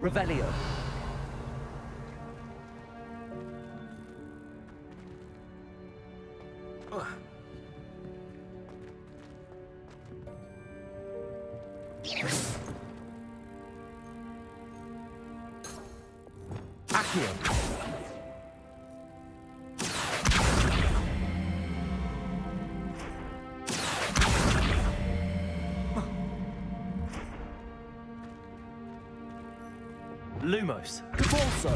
Revelio. Accio. Lumos. Cabalso.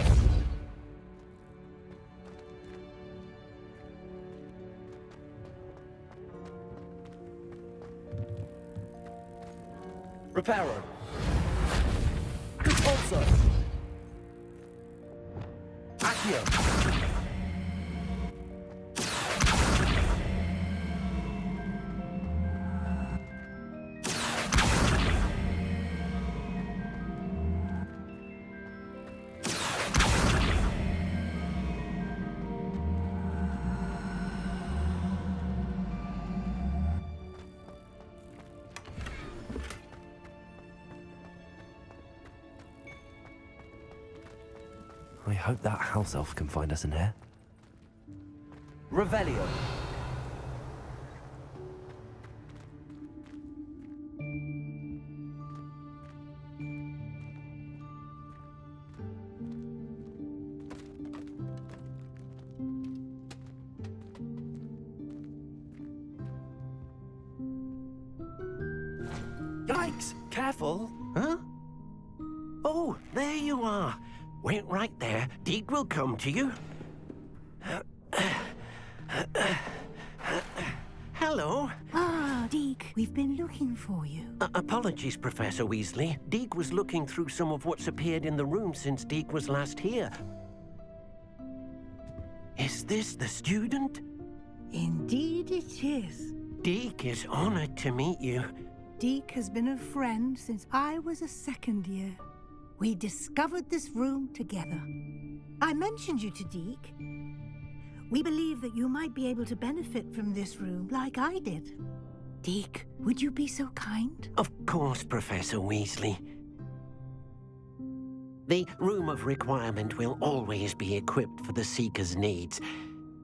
Reparo. Cabalso. Accio. I hope that house elf can find us in here. Revelio. Yikes! Careful! Huh? Oh, there you are. Wait right there. Deke will come to you. Hello. Ah, Deke, we've been looking for you. Apologies, Professor Weasley. Deke was looking through some of what's appeared in the room since Deke was last here. Is this the student? Indeed it is. Deke is honored to meet you. Deke has been a friend since I was a second year. We discovered this room together. I mentioned you to Deke. We believe that you might be able to benefit from this room like I did. Deke, would you be so kind? Of course, Professor Weasley. The Room of Requirement will always be equipped for the Seeker's needs.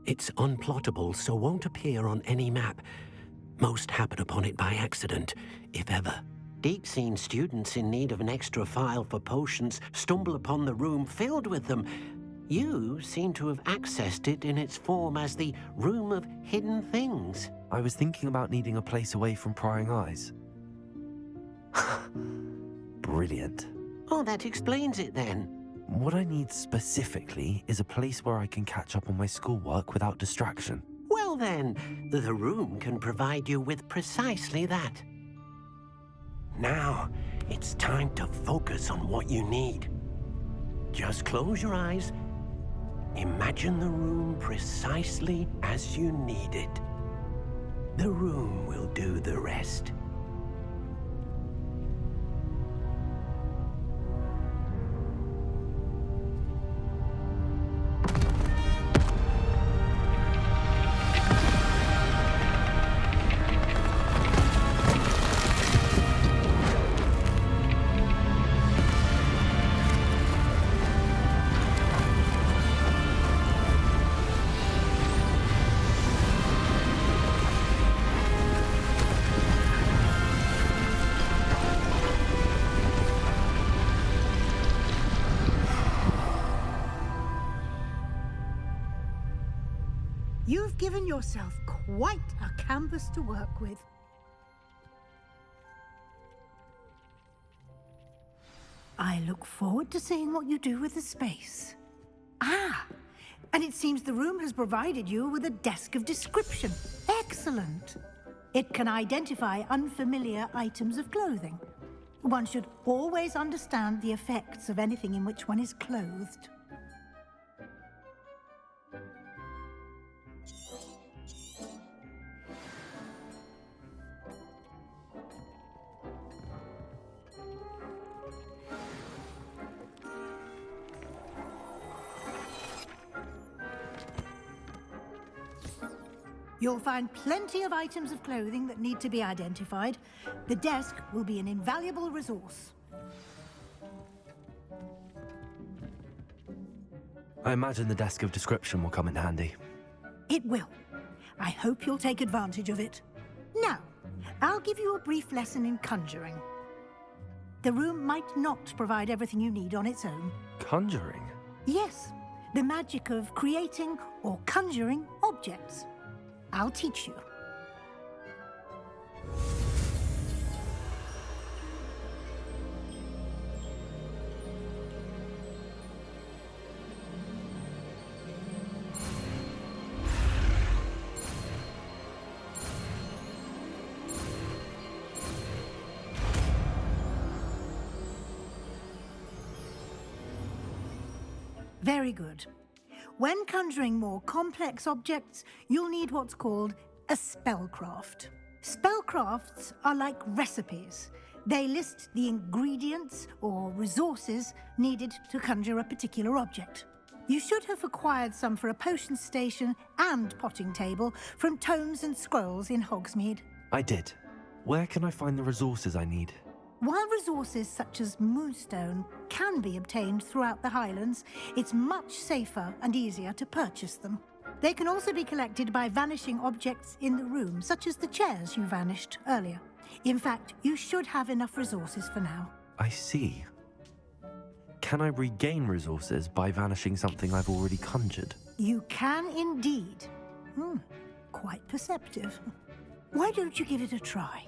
It's unplottable, so won't appear on any map. Most happen upon it by accident, if ever. Deke's seen students in need of an extra file for potions stumble upon the room filled with them. You seem to have accessed it in its form as the Room of Hidden Things. I was thinking about needing a place away from prying eyes. Brilliant. Oh, that explains it then. What I need specifically is a place where I can catch up on my schoolwork without distraction. Well then, the room can provide you with precisely that. Now, it's time to focus on what you need. Just close your eyes. Imagine the room precisely as you need it. The room will do the rest. You've given yourself quite a canvas to work with. I look forward to seeing what you do with the space. Ah, and it seems the room has provided you with a desk of description. Excellent. It can identify unfamiliar items of clothing. One should always understand the effects of anything in which one is clothed. You'll find plenty of items of clothing that need to be identified. The desk will be an invaluable resource. I imagine the desk of description will come in handy. It will. I hope you'll take advantage of it. Now, I'll give you a brief lesson in conjuring. The room might not provide everything you need on its own. Conjuring? Yes, the magic of creating or conjuring objects. I'll teach you. Very good. When conjuring more complex objects, you'll need what's called a spellcraft. Spellcrafts are like recipes. They list the ingredients or resources needed to conjure a particular object. You should have acquired some for a potion station and potting table from tomes and scrolls in Hogsmeade. I did. Where can I find the resources I need? While resources such as moonstone can be obtained throughout the Highlands, it's much safer and easier to purchase them. They can also be collected by vanishing objects in the room, such as the chairs you vanished earlier. In fact, you should have enough resources for now. I see. Can I regain resources by vanishing something I've already conjured? You can indeed. Quite perceptive. Why don't you give it a try?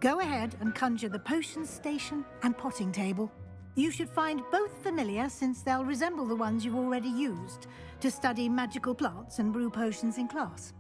Go ahead and conjure the potion station and potting table. You should find both familiar, since they'll resemble the ones you've already used to study magical plants and brew potions in class.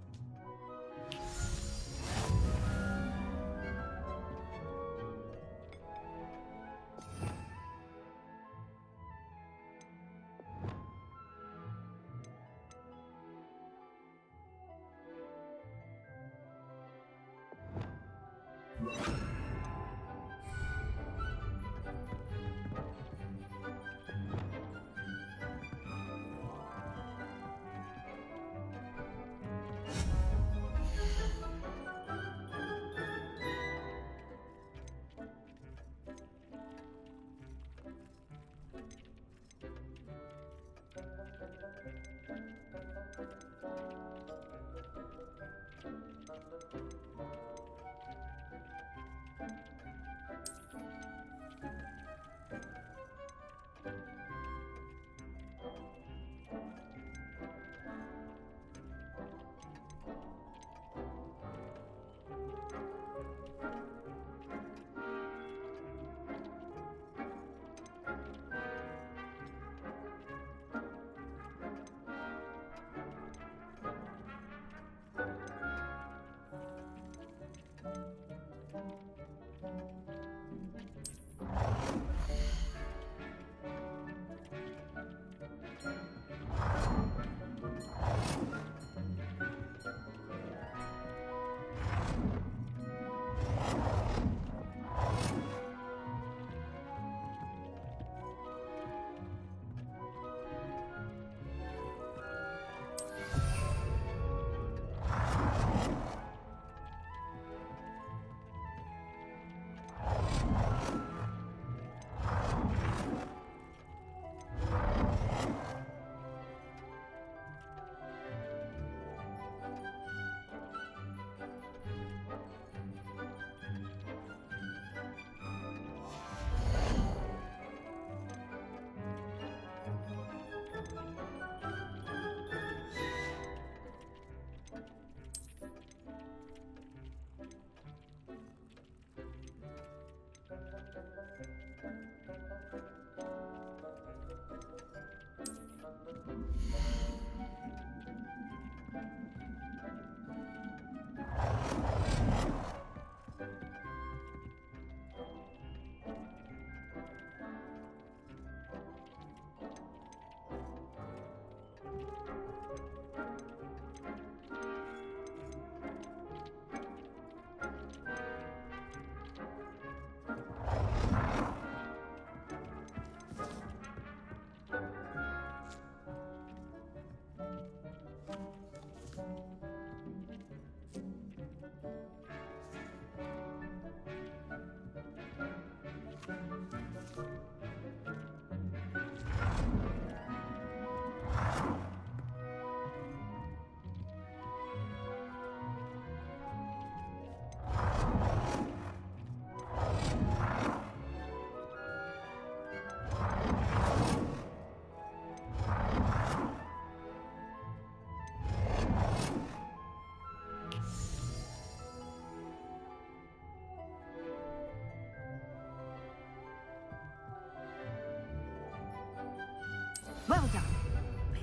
Well done.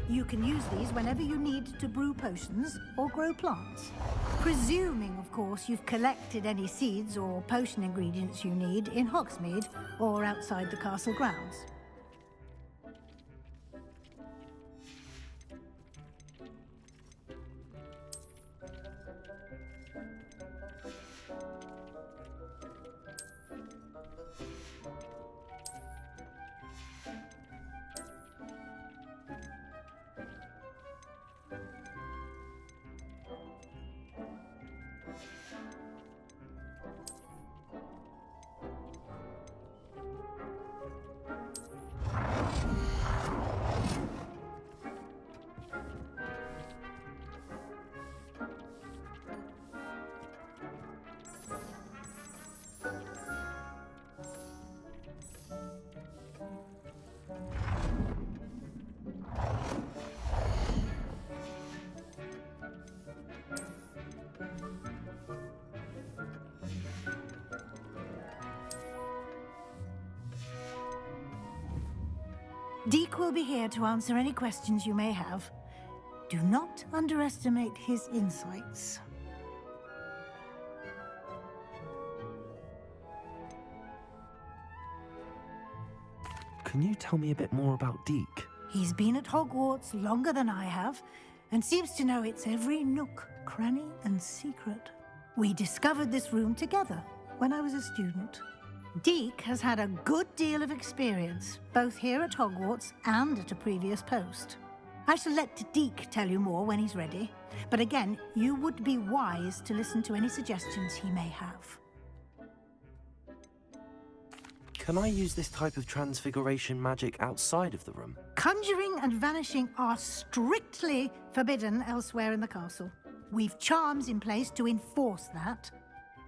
You can use these whenever you need to brew potions or grow plants. Presuming, of course, you've collected any seeds or potion ingredients you need in Hogsmeade or outside the castle grounds. Deke will be here to answer any questions you may have. Do not underestimate his insights. Can you tell me a bit more about Deke? He's been at Hogwarts longer than I have, and seems to know its every nook, cranny, and secret. We discovered this room together when I was a student. Deke has had a good deal of experience, both here at Hogwarts and at a previous post. I shall let Deke tell you more when he's ready, but again, you would be wise to listen to any suggestions he may have. Can I use this type of transfiguration magic outside of the room? Conjuring and vanishing are strictly forbidden elsewhere in the castle. We've charms in place to enforce that.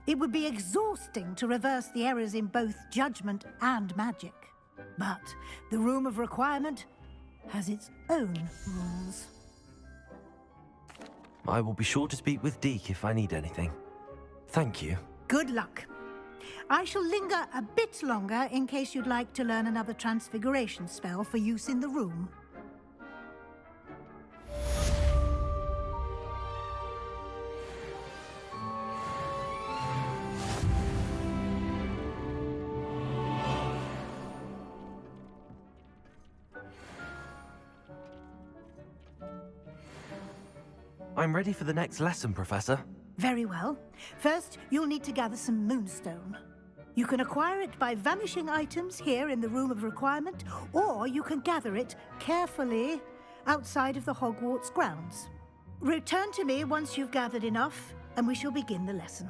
It would be exhausting to reverse the errors in both judgment and magic. But the Room of Requirement has its own rules. I will be sure to speak with Deke if I need anything. Thank you. Good luck. I shall linger a bit longer in case you'd like to learn another transfiguration spell for use in the room. I'm ready for the next lesson, Professor. Very well. First, you'll need to gather some moonstone. You can acquire it by vanishing items here in the Room of Requirement, or you can gather it carefully outside of the Hogwarts grounds. Return to me once you've gathered enough, and we shall begin the lesson.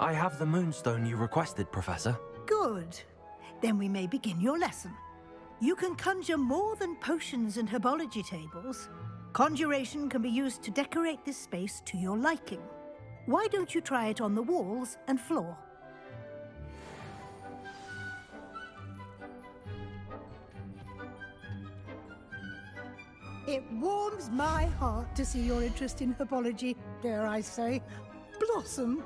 I have the moonstone you requested, Professor. Good. Then we may begin your lesson. You can conjure more than potions and herbology tables. Conjuration can be used to decorate this space to your liking. Why don't you try it on the walls and floor? It warms my heart to see your interest in herbology, dare I say, blossom.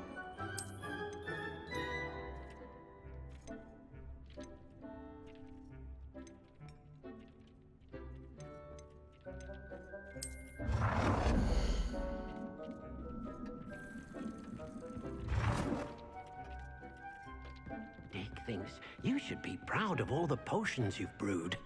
Dick thinks you should be proud of all the potions you've brewed.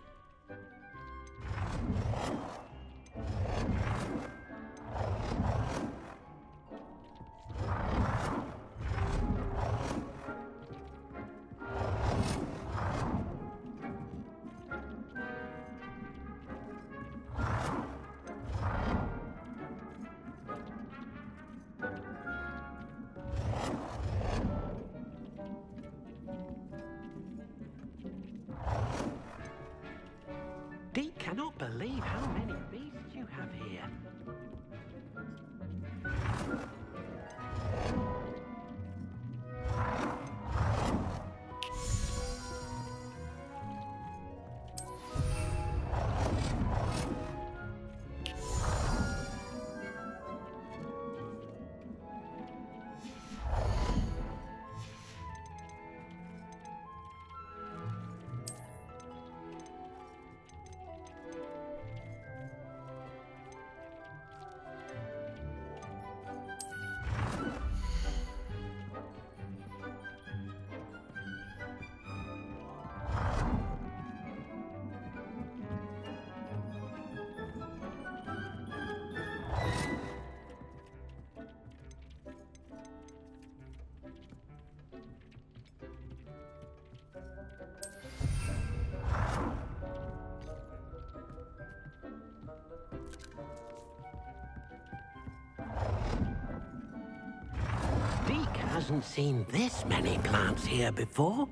Deke cannot believe how many beasts you have here. hasn't seen this many plants here before.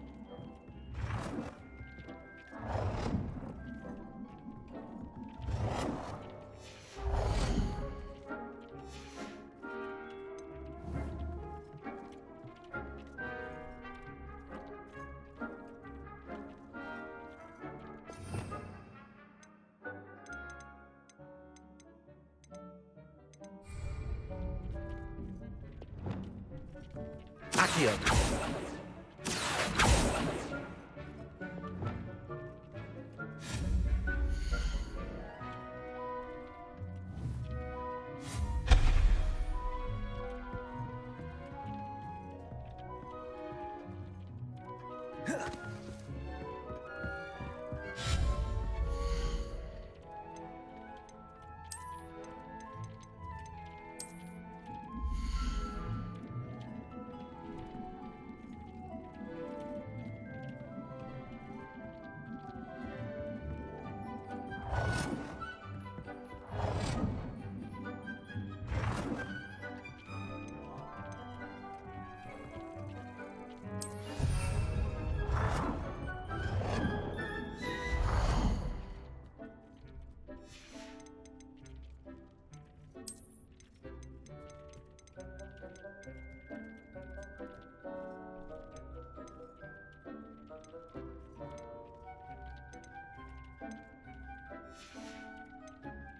Accio.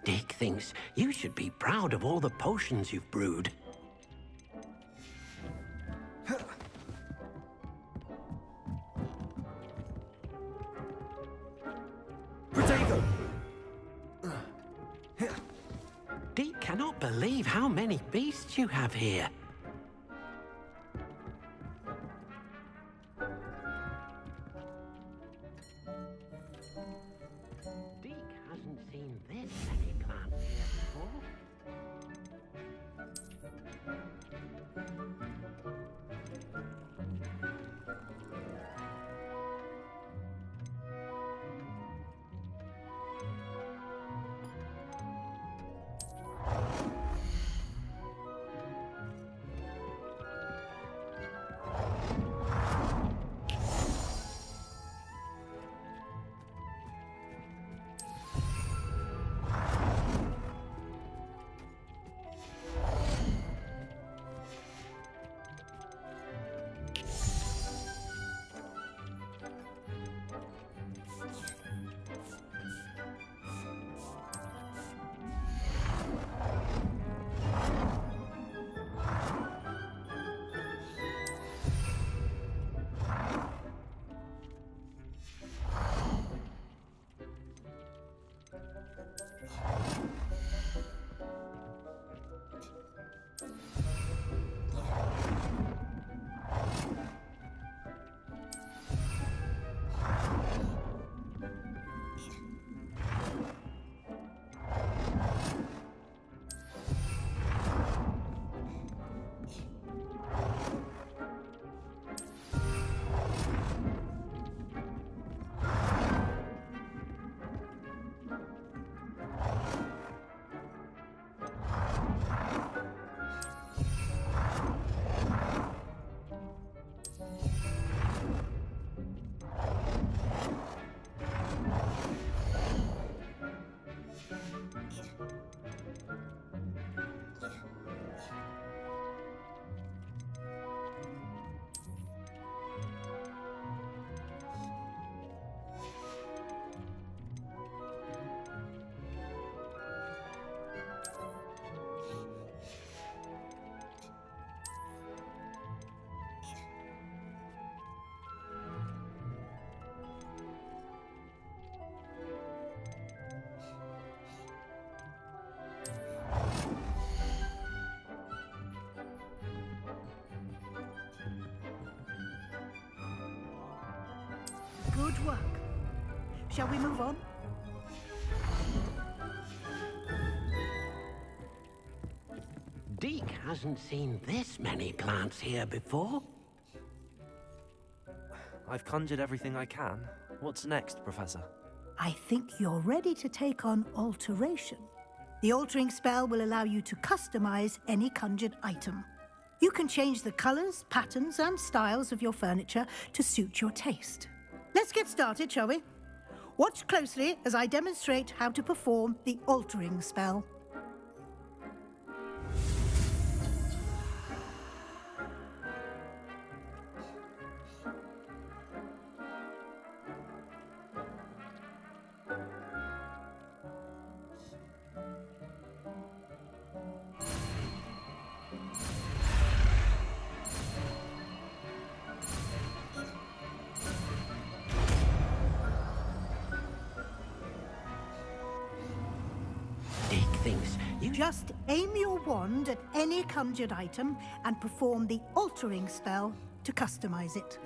Dick thinks you should be proud of all the potions you've brewed. Protego. Dick cannot believe how many beasts you have here. Dick hasn't seen this many plants here before. Good work. Shall we move on? Deke hasn't seen this many plants here before. I've conjured everything I can. What's next, Professor? I think you're ready to take on alteration. The altering spell will allow you to customize any conjured item. You can change the colours, patterns, and styles of your furniture to suit your taste. Let's get started, shall we? Watch closely as I demonstrate how to perform the altering spell. Dick thinks you Just aim your wand at any conjured item and perform the altering spell to customize it.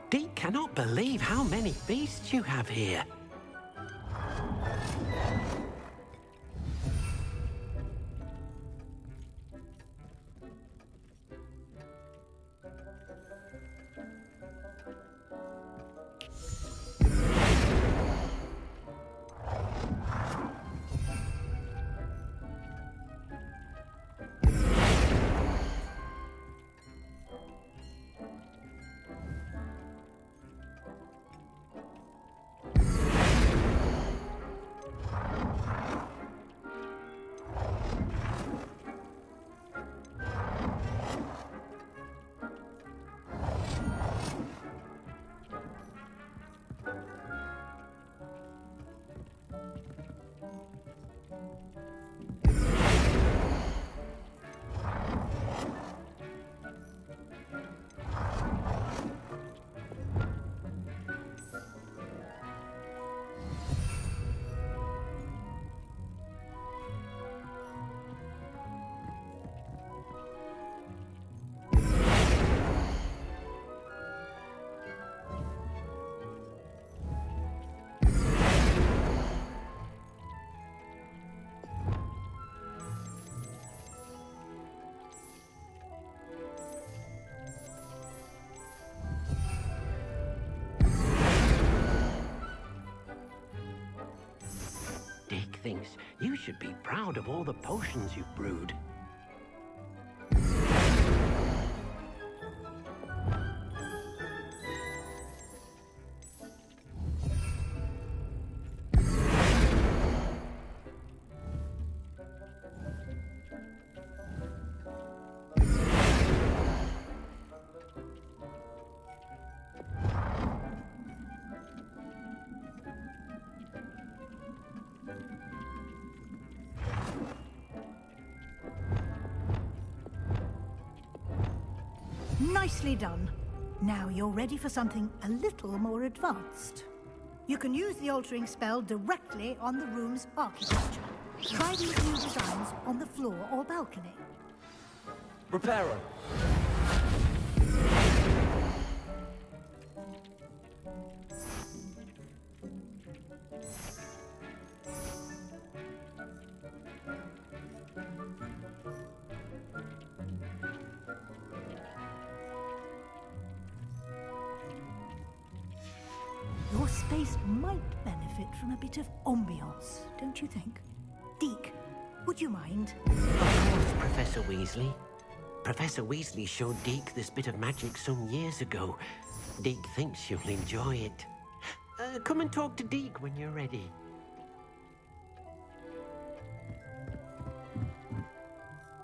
Dick cannot believe how many beasts you have here. Dick thinks you should be proud of all the potions you've brewed. Nicely done. Now you're ready for something a little more advanced. You can use the altering spell directly on the room's architecture. Try these new designs on the floor or balcony. Reparo. Your space might benefit from a bit of ambiance, don't you think? Deke, would you mind? Of course, Professor Weasley. Professor Weasley showed Deke this bit of magic some years ago. Deke thinks you'll enjoy it. Come and talk to Deke when you're ready.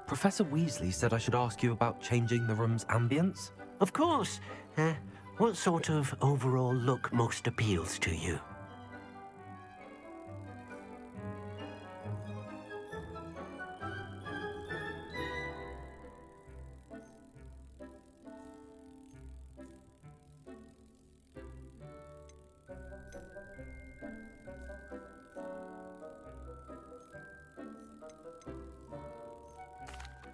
Professor Weasley said I should ask you about changing the room's ambience. Of course. What sort of overall look most appeals to you?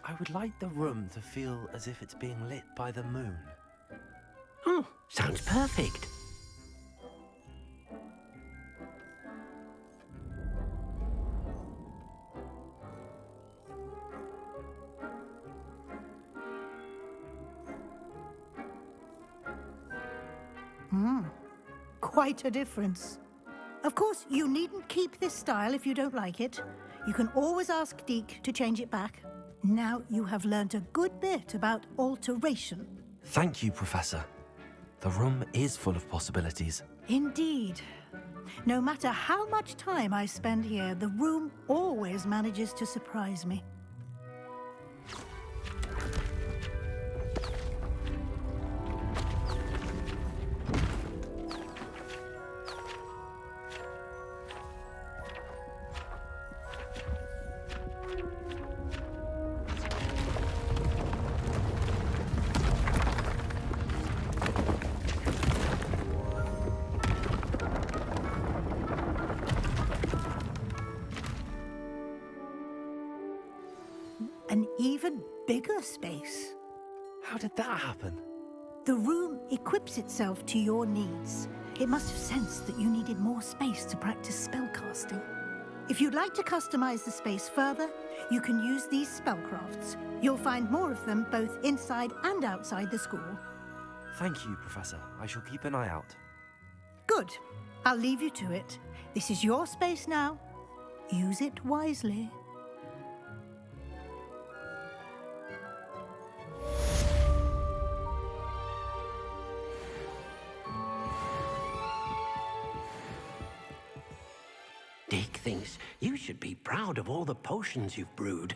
I would like the room to feel as if it's being lit by the moon. Oh, Sounds perfect. Quite a difference. Of course, you needn't keep this style if you don't like it. You can always ask Deke to change it back. Now you have learnt a good bit about alteration. Thank you, Professor. The room is full of possibilities. Indeed. No matter how much time I spend here, the room always manages to surprise me. An even bigger space. How did that happen? The room equips itself to your needs. It must have sensed that you needed more space to practice spellcasting. If you'd like to customize the space further, you can use these spellcrafts. You'll find more of them both inside and outside the school. Thank you, Professor. I shall keep an eye out. Good. I'll leave you to it. This is your space now. Use it wisely. Deke thinks you should be proud of all the potions you've brewed.